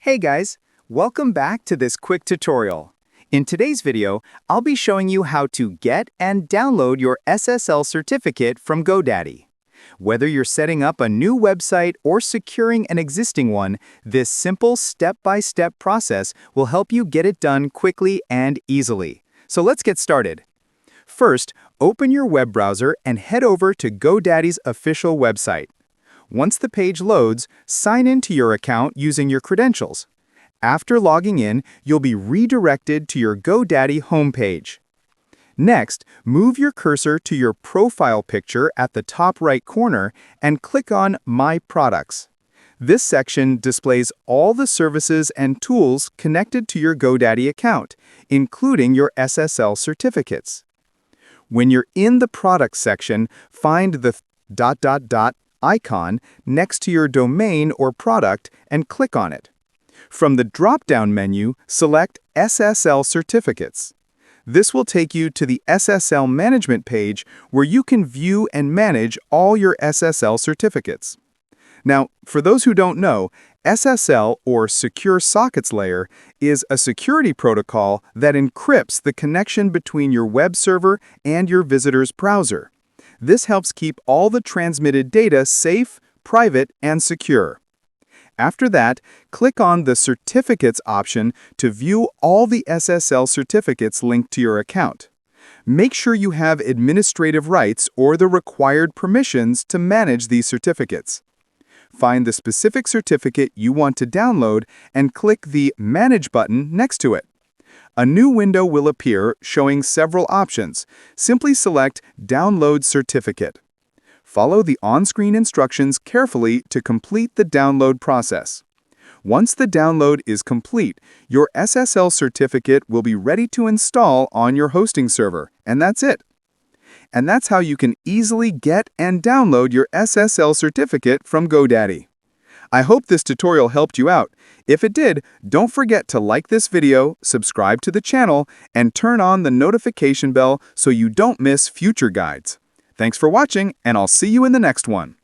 Hey guys, welcome back to this quick tutorial. In today's video, I'll be showing you how to get and download your SSL certificate from GoDaddy. Whether you're setting up a new website or securing an existing one, this simple step-by-step process will help you get it done quickly and easily. So let's get started. First, open your web browser and head over to GoDaddy's official website. Once the page loads, sign into your account using your credentials. After logging in, you'll be redirected to your GoDaddy homepage. Next, move your cursor to your profile picture at the top right corner and click on My Products. This section displays all the services and tools connected to your GoDaddy account, including your SSL certificates. When you're in the Products section, find the ... icon next to your domain or product and click on it. From the drop-down menu, select SSL Certificates. This will take you to the SSL Management page where you can view and manage all your SSL certificates. Now, for those who don't know, SSL, or Secure Sockets Layer, is a security protocol that encrypts the connection between your web server and your visitor's browser. This helps keep all the transmitted data safe, private, and secure. After that, click on the Certificates option to view all the SSL certificates linked to your account. Make sure you have administrative rights or the required permissions to manage these certificates. Find the specific certificate you want to download and click the Manage button next to it. A new window will appear showing several options. Simply select Download Certificate. Follow the on-screen instructions carefully to complete the download process. Once the download is complete, your SSL certificate will be ready to install on your hosting server, and that's it. And that's how you can easily get and download your SSL certificate from GoDaddy. I hope this tutorial helped you out. If it did, don't forget to like this video, subscribe to the channel, and turn on the notification bell so you don't miss future guides. Thanks for watching, and I'll see you in the next one.